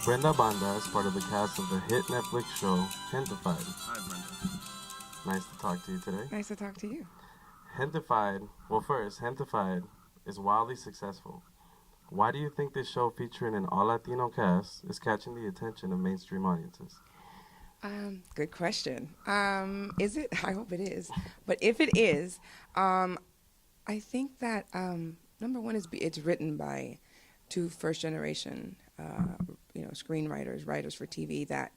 Brenda Banda is part of the cast of the hit Netflix show Gente-fied. Hi, Brenda. Nice to talk to you today. Nice to talk to you. Gente-fied is wildly successful. Why do you think this show featuring an all-Latino cast is catching the attention of mainstream audiences? Good question. Is it? I hope it is. But if it is, I think that number one is it's written by two first-generation, screenwriters, writers for TV that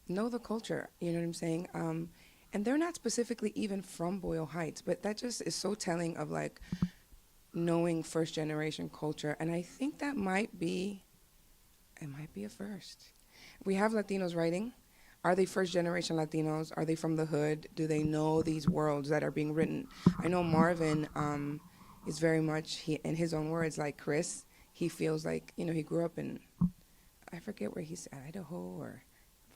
know the culture. You know what I'm saying? And they're not specifically even from Boyle Heights, but that just is so telling of like knowing first-generation culture. And I think that might be a first. We have Latinos writing. Are they first-generation Latinos? Are they from the hood? Do they know these worlds that are being written? I know Marvin is very much, in his own words, like Chris. He feels like, he grew up in, I forget where he's, Idaho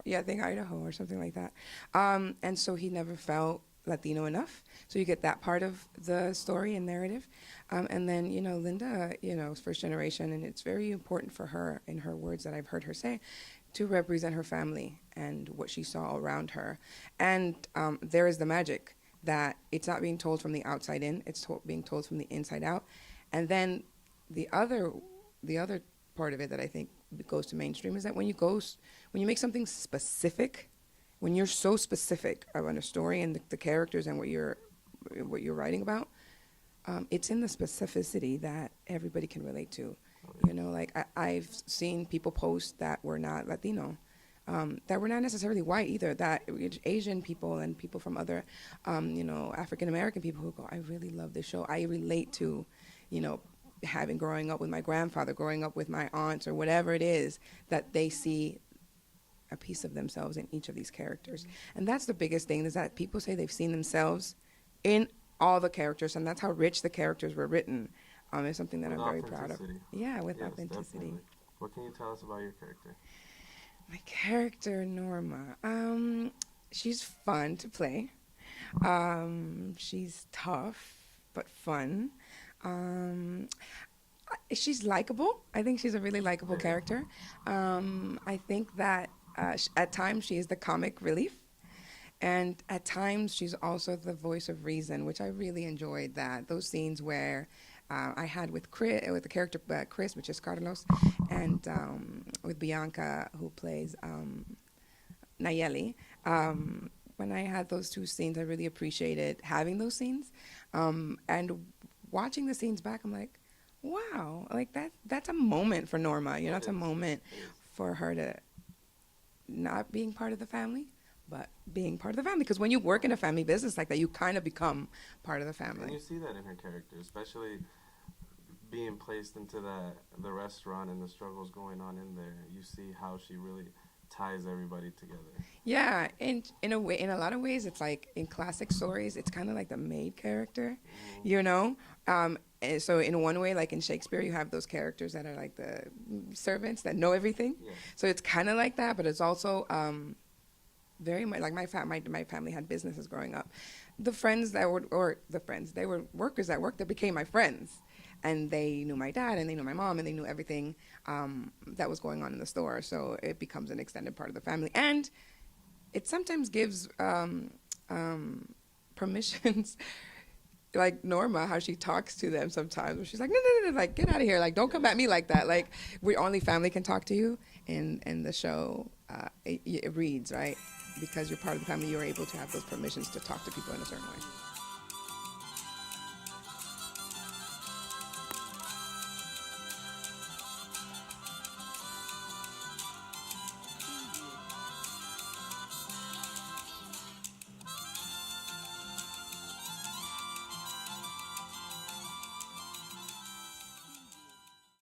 I think Idaho or something like that. And so he never felt Latino enough. So you get that part of the story and narrative. And then, Linda, is first generation, and it's very important for her, in her words that I've heard her say, to represent her family and what she saw around her. And there is the magic that it's not being told from the outside in, it's being told from the inside out. And then the other part of it that I think goes to mainstream is that when you make something specific, when you're so specific about a story and the characters and what you're writing about, it's in the specificity that everybody can relate to. I've seen people post that were not Latino, that were not necessarily white either, that Asian people and people from other, African American people who go, I really love this show. I relate to, growing up with my grandfather, growing up with my aunts, or whatever it is, that they see a piece of themselves in each of these characters. And that's the biggest thing, is that people say they've seen themselves in all the characters, and that's how rich the characters were written. It's something that I'm very proud of. Yeah, with authenticity. Definitely. What can you tell us about your character? My character, Norma. She's fun to play. She's tough, but fun. She's likable. I think she's a really likable character. I think that at times she is the comic relief. And at times she's also the voice of reason, which I really enjoyed that. Those scenes where I had with the character Chris, which is Carlos, and with Bianca, who plays Nayeli. When I had those two scenes, I really appreciated having those scenes. And watching the scenes back, I'm like, wow, like that's a moment for Norma. It's a moment for her to not being part of the family, but being part of the family. Because when you work in a family business like that, you kind of become part of the family. And you see that in her character, especially being placed into the restaurant and the struggles going on in there. You see how she really ties everybody together. Yeah, and in a lot of ways, it's like in classic stories, it's kind of like the maid character, And so in one way, like in Shakespeare, you have those characters that are like the servants that know everything. Yeah. So it's kind of like that, but it's also very much like my family had businesses growing up. They were workers at work that became my friends. And they knew my dad, and they knew my mom, and they knew everything that was going on in the store. So it becomes an extended part of the family. And it sometimes gives permissions, like Norma, how she talks to them sometimes. Where she's like, no, like, get out of here. Like, don't come at me like that. Like, only family can talk to you. In the show, it reads, right? Because you're part of the family, you're able to have those permissions to talk to people in a certain way.